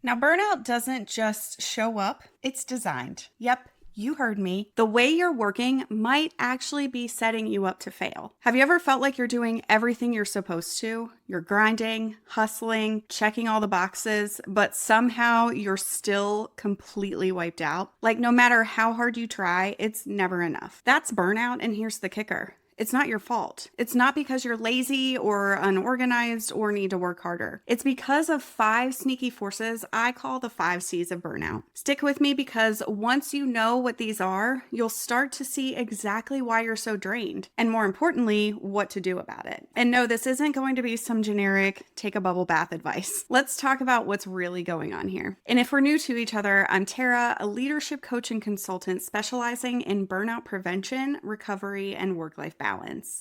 Now, burnout doesn't just show up, it's designed. Yep, you heard me. The way you're working might actually be setting you up to fail. Have you ever felt like you're doing everything you're supposed to? You're grinding, hustling, checking all the boxes, but somehow you're still completely wiped out? Like, no matter how hard you try, it's never enough. That's burnout, and here's the kicker. It's not your fault. It's not because you're lazy or unorganized or need to work harder. It's because of 5 sneaky forces I call the 5 C's of burnout. Stick with me because once you know what these are, you'll start to see exactly why you're so drained and, more importantly, what to do about it. And no, this isn't going to be some generic take a bubble bath advice. Let's talk about what's really going on here. And if we're new to each other, I'm Tara, a leadership coach and consultant specializing in burnout prevention, recovery, and work-life balance.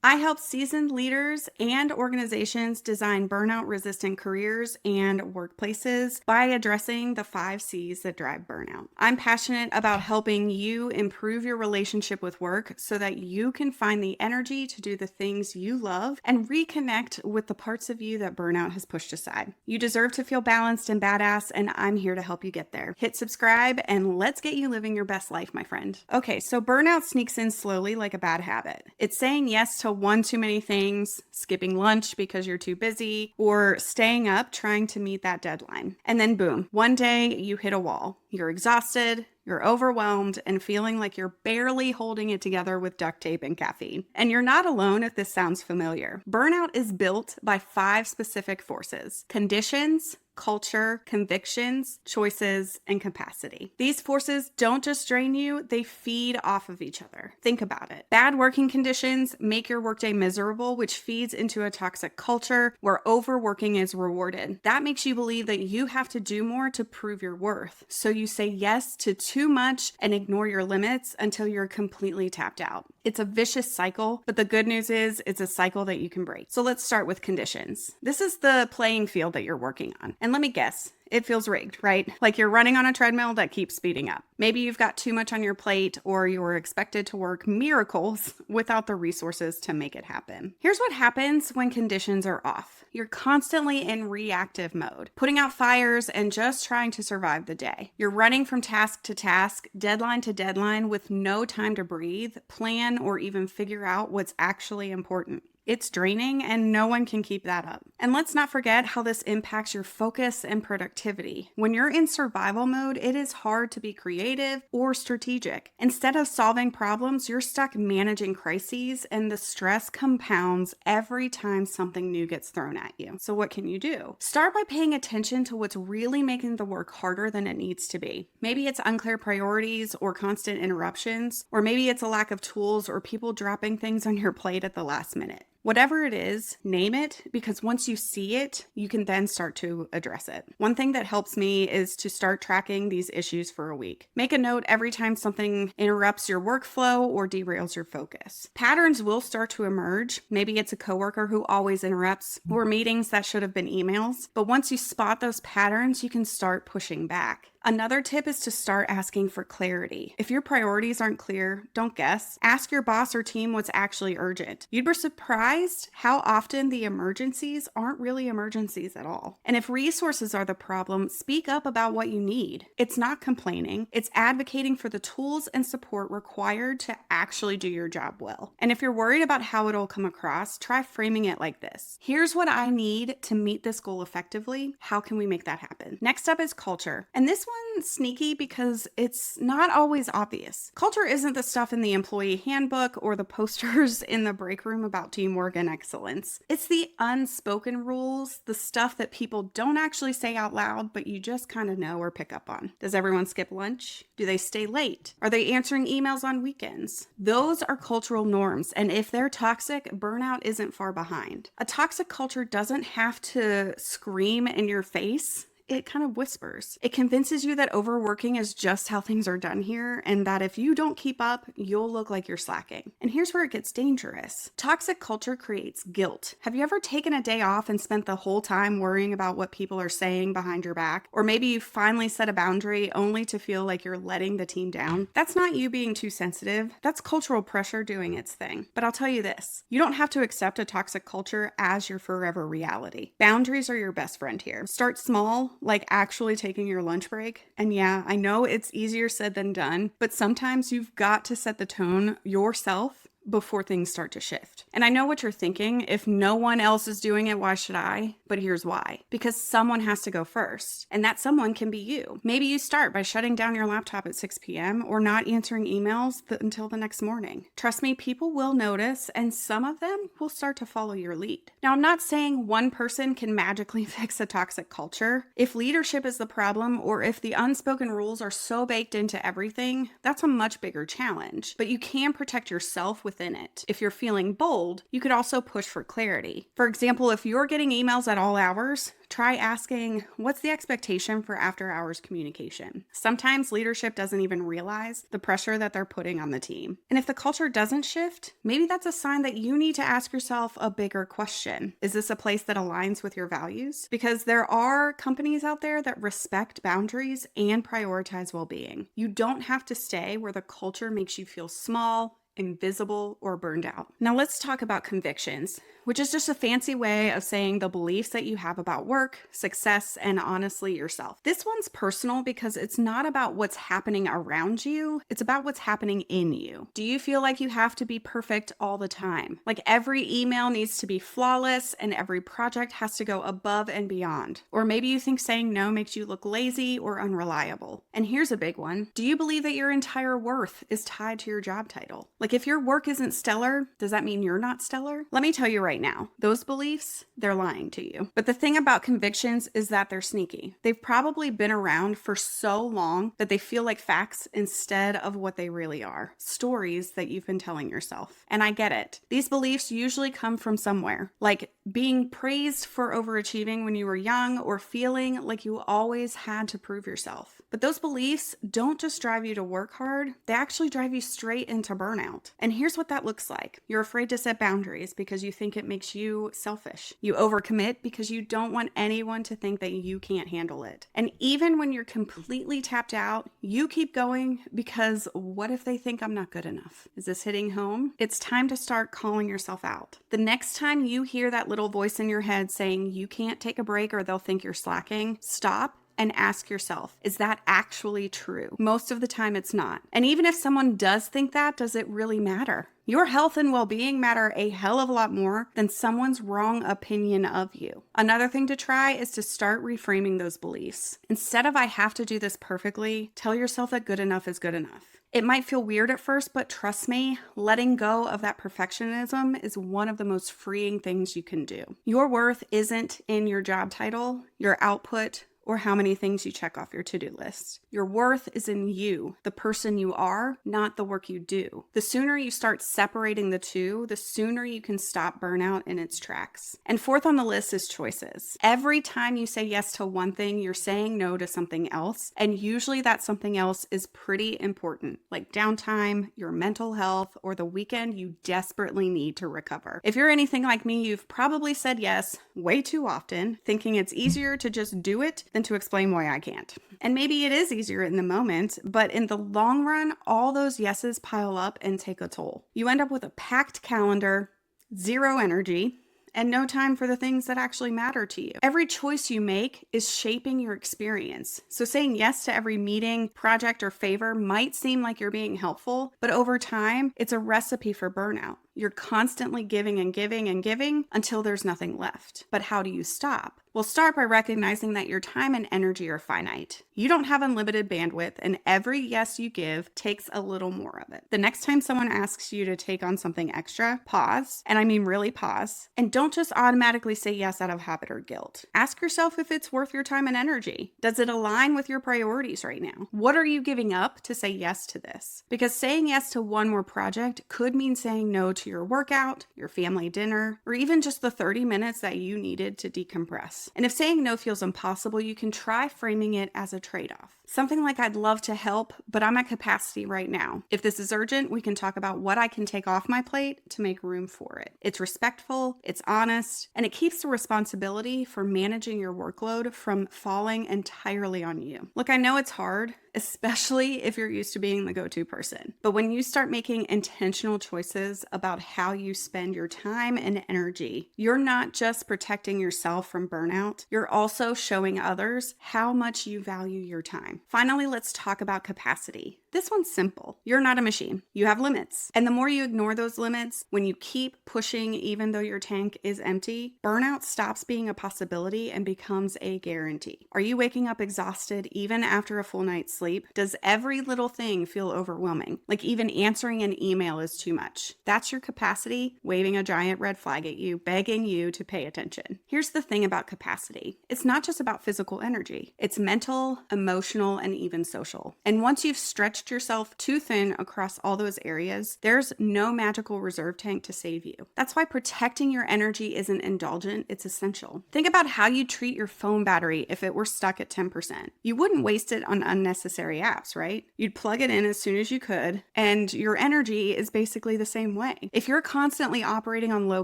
I help seasoned leaders and organizations design burnout-resistant careers and workplaces by addressing the 5 C's that drive burnout. I'm passionate about helping you improve your relationship with work so that you can find the energy to do the things you love and reconnect with the parts of you that burnout has pushed aside. You deserve to feel balanced and badass, and I'm here to help you get there. Hit subscribe and let's get you living your best life, my friend. Okay, so burnout sneaks in slowly like a bad habit. It's saying yes to one too many things, skipping lunch because you're too busy, or staying up trying to meet that deadline. And then boom, one day you hit a wall. You're exhausted, you're overwhelmed, and feeling like you're barely holding it together with duct tape and caffeine. And you're not alone if this sounds familiar. Burnout is built by 5 specific forces: conditions, culture, convictions, choices, and capacity. These forces don't just drain you, they feed off of each other. Think about it. Bad working conditions make your workday miserable, which feeds into a toxic culture where overworking is rewarded. That makes you believe that you have to do more to prove your worth. So you say yes to too much and ignore your limits until you're completely tapped out. It's a vicious cycle, but the good news is it's a cycle that you can break. So let's start with conditions. This is the playing field that you're working on. And let me guess, it feels rigged, right? Like you're running on a treadmill that keeps speeding up. Maybe you've got too much on your plate, or you're expected to work miracles without the resources to make it happen. Here's what happens when conditions are off. You're constantly in reactive mode, putting out fires and just trying to survive the day. You're running from task to task, deadline to deadline, with no time to breathe, plan, or even figure out what's actually important. It's draining and no one can keep that up. And let's not forget how this impacts your focus and productivity. When you're in survival mode, it is hard to be creative or strategic. Instead of solving problems, you're stuck managing crises, and the stress compounds every time something new gets thrown at you. So what can you do? Start by paying attention to what's really making the work harder than it needs to be. Maybe it's unclear priorities or constant interruptions, or maybe it's a lack of tools or people dropping things on your plate at the last minute. Whatever it is, name it, because once you see it, you can then start to address it. One thing that helps me is to start tracking these issues for a week. Make a note every time something interrupts your workflow or derails your focus. Patterns will start to emerge. Maybe it's a coworker who always interrupts, or meetings that should have been emails. But once you spot those patterns, you can start pushing back. Another tip is to start asking for clarity. If your priorities aren't clear, don't guess. Ask your boss or team what's actually urgent. You'd be surprised how often the emergencies aren't really emergencies at all. And if resources are the problem, speak up about what you need. It's not complaining. It's advocating for the tools and support required to actually do your job well. And if you're worried about how it'll come across, try framing it like this. Here's what I need to meet this goal effectively. How can we make that happen? Next up is culture. And this one's sneaky because it's not always obvious. Culture isn't the stuff in the employee handbook or the posters in the break room about teamwork and excellence. It's the unspoken rules, the stuff that people don't actually say out loud, but you just kind of know or pick up on. Does everyone skip lunch? Do they stay late? Are they answering emails on weekends? Those are cultural norms, and if they're toxic, burnout isn't far behind. A toxic culture doesn't have to scream in your face. It kind of whispers. It convinces you that overworking is just how things are done here, and that if you don't keep up, you'll look like you're slacking. And here's where it gets dangerous. Toxic culture creates guilt. Have you ever taken a day off and spent the whole time worrying about what people are saying behind your back? Or maybe you finally set a boundary only to feel like you're letting the team down? That's not you being too sensitive. That's cultural pressure doing its thing. But I'll tell you this, you don't have to accept a toxic culture as your forever reality. Boundaries are your best friend here. Start small. like actually taking your lunch break. And yeah, I know it's easier said than done, but sometimes you've got to set the tone yourself before things start to shift. And I know what you're thinking. If no one else is doing it, why should I? But here's why. Because someone has to go first. And that someone can be you. Maybe you start by shutting down your laptop at 6 p.m. or not answering emails until the next morning. Trust me, people will notice, and some of them will start to follow your lead. Now, I'm not saying one person can magically fix a toxic culture. If leadership is the problem, or if the unspoken rules are so baked into everything, that's a much bigger challenge. But you can protect yourself within it. If you're feeling bold, you could also push for clarity. For example, if you're getting emails at all hours, try asking, what's the expectation for after hours communication? Sometimes leadership doesn't even realize the pressure that they're putting on the team. And if the culture doesn't shift, maybe that's a sign that you need to ask yourself a bigger question. Is this a place that aligns with your values? Because there are companies out there that respect boundaries and prioritize well-being. You don't have to stay where the culture makes you feel small, invisible, or burned out. Now let's talk about convictions, which is just a fancy way of saying the beliefs that you have about work, success, and honestly yourself. This one's personal because it's not about what's happening around you, it's about what's happening in you. Do you feel like you have to be perfect all the time? Like every email needs to be flawless and every project has to go above and beyond? Or maybe you think saying no makes you look lazy or unreliable. And here's a big one. Do you believe that your entire worth is tied to your job title? Like if your work isn't stellar, does that mean you're not stellar? Let me tell you right now, those beliefs, they're lying to you. But the thing about convictions is that they're sneaky. They've probably been around for so long that they feel like facts instead of what they really are. Stories that you've been telling yourself. And I get it. These beliefs usually come from somewhere, like being praised for overachieving when you were young or feeling like you always had to prove yourself. But those beliefs don't just drive you to work hard, they actually drive you straight into burnout. And here's what that looks like. You're afraid to set boundaries because you think it makes you selfish. You overcommit because you don't want anyone to think that you can't handle it. And even when you're completely tapped out, you keep going because what if they think I'm not good enough? Is this hitting home? It's time to start calling yourself out. The next time you hear that little voice in your head saying you can't take a break or they'll think you're slacking, stop and ask yourself, is that actually true? Most of the time it's not. And even if someone does think that, does it really matter? Your health and well-being matter a hell of a lot more than someone's wrong opinion of you. Another thing to try is to start reframing those beliefs. Instead of I have to do this perfectly, tell yourself that good enough is good enough. It might feel weird at first, but trust me, letting go of that perfectionism is one of the most freeing things you can do. Your worth isn't in your job title, your output, or how many things you check off your to-do list. Your worth is in you, the person you are, not the work you do. The sooner you start separating the two, the sooner you can stop burnout in its tracks. And fourth on the list is choices. Every time you say yes to one thing, you're saying no to something else, and usually that something else is pretty important, like downtime, your mental health, or the weekend you desperately need to recover. If you're anything like me, you've probably said yes way too often, thinking it's easier to just do it than to explain why I can't. And maybe it is easier in the moment, but in the long run, all those yeses pile up and take a toll. You end up with a packed calendar, zero energy, and no time for the things that actually matter to you. Every choice you make is shaping your experience. So saying yes to every meeting, project, or favor might seem like you're being helpful, but over time, it's a recipe for burnout. You're constantly giving and giving and giving until there's nothing left. But how do you stop? Well, start by recognizing that your time and energy are finite. You don't have unlimited bandwidth, and every yes you give takes a little more of it. The next time someone asks you to take on something extra, pause, and I mean really pause, and don't just automatically say yes out of habit or guilt. Ask yourself if it's worth your time and energy. Does it align with your priorities right now? What are you giving up to say yes to this? Because saying yes to one more project could mean saying no to your workout, your family dinner, or even just the 30 minutes that you needed to decompress. And if saying no feels impossible, you can try framing it as a trade-off. Something like, I'd love to help, but I'm at capacity right now. If this is urgent, we can talk about what I can take off my plate to make room for it. It's respectful, it's honest, and it keeps the responsibility for managing your workload from falling entirely on you. Look, I know it's hard, especially if you're used to being the go-to person. But when you start making intentional choices about how you spend your time and energy, you're not just protecting yourself from burnout, you're also showing others how much you value your time. Finally, let's talk about capacity. This one's simple. You're not a machine. You have limits. And the more you ignore those limits, when you keep pushing even though your tank is empty, burnout stops being a possibility and becomes a guarantee. Are you waking up exhausted even after a full night's sleep? Does every little thing feel overwhelming? Like even answering an email is too much. That's your capacity waving a giant red flag at you, begging you to pay attention. Here's the thing about capacity. It's not just about physical energy. It's mental, emotional, and even social. And once you've stretched yourself too thin across all those areas, there's no magical reserve tank to save you. That's why protecting your energy isn't indulgent, it's essential. Think about how you treat your phone battery if it were stuck at 10%. You wouldn't waste it on unnecessary apps, right? You'd plug it in as soon as you could, and your energy is basically the same way. If you're constantly operating on low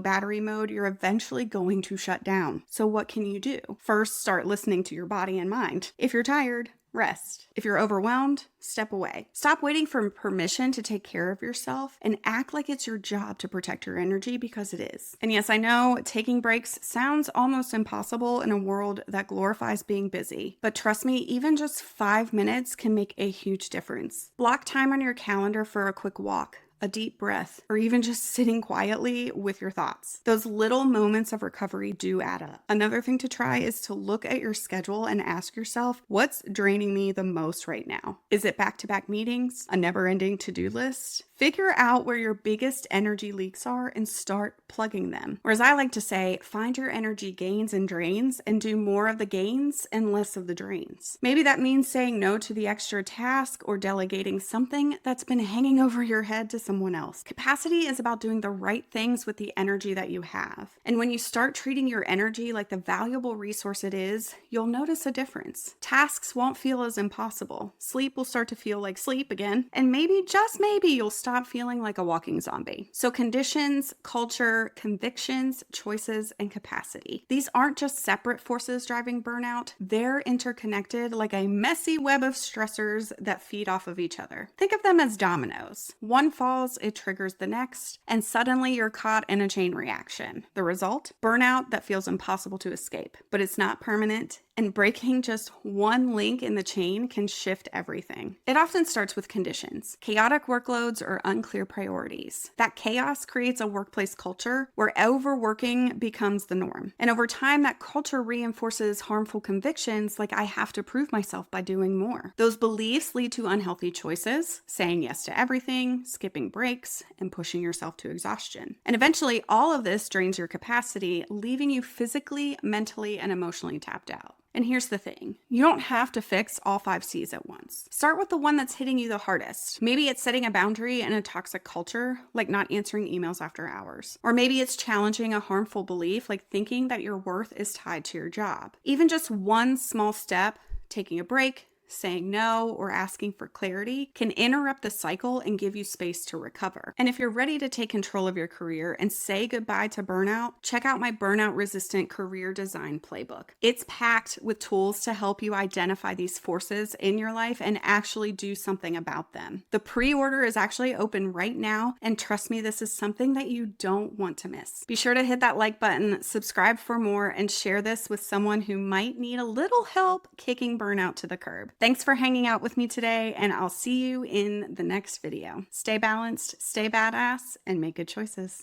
battery mode, you're eventually going to shut down. So what can you do? First, start listening to your body and mind. If you're tired, rest. If you're overwhelmed, step away. Stop waiting for permission to take care of yourself and act like it's your job to protect your energy, because it is. And yes, I know taking breaks sounds almost impossible in a world that glorifies being busy, but trust me, even just 5 minutes can make a huge difference. Block time on your calendar for a quick walk, a deep breath, or even just sitting quietly with your thoughts. Those little moments of recovery do add up. Another thing to try is to look at your schedule and ask yourself, what's draining me the most right now? Is it back-to-back meetings? A never-ending to-do list? Figure out where your biggest energy leaks are and start plugging them. Or as I like to say, find your energy gains and drains and do more of the gains and less of the drains. Maybe that means saying no to the extra task or delegating something that's been hanging over your head to someone else. Capacity is about doing the right things with the energy that you have. And when you start treating your energy like the valuable resource it is, you'll notice a difference. Tasks won't feel as impossible. Sleep will start to feel like sleep again. And maybe, just maybe, you'll stop feeling like a walking zombie. So conditions, culture, convictions, choices, and capacity. These aren't just separate forces driving burnout. They're interconnected like a messy web of stressors that feed off of each other. Think of them as dominoes. One falls, it triggers the next, and suddenly you're caught in a chain reaction. The result? Burnout that feels impossible to escape. But it's not permanent, and breaking just one link in the chain can shift everything. It often starts with conditions, chaotic workloads, or unclear priorities. That chaos creates a workplace culture where overworking becomes the norm. And over time, that culture reinforces harmful convictions like I have to prove myself by doing more. Those beliefs lead to unhealthy choices, saying yes to everything, skipping breaks, and pushing yourself to exhaustion. And eventually, all of this drains your capacity, leaving you physically, mentally, and emotionally tapped out. And here's the thing, you don't have to fix all 5 C's at once. Start with the one that's hitting you the hardest. Maybe it's setting a boundary in a toxic culture, like not answering emails after hours. Or maybe it's challenging a harmful belief, like thinking that your worth is tied to your job. Even just one small step, taking a break, saying no, or asking for clarity can interrupt the cycle and give you space to recover. And if you're ready to take control of your career and say goodbye to burnout, check out my burnout-resistant career design playbook. It's packed with tools to help you identify these forces in your life and actually do something about them. The pre-order is actually open right now, and trust me, this is something that you don't want to miss. Be sure to hit that like button, subscribe for more, and share this with someone who might need a little help kicking burnout to the curb. Thanks for hanging out with me today, and I'll see you in the next video. Stay balanced, stay badass, and make good choices.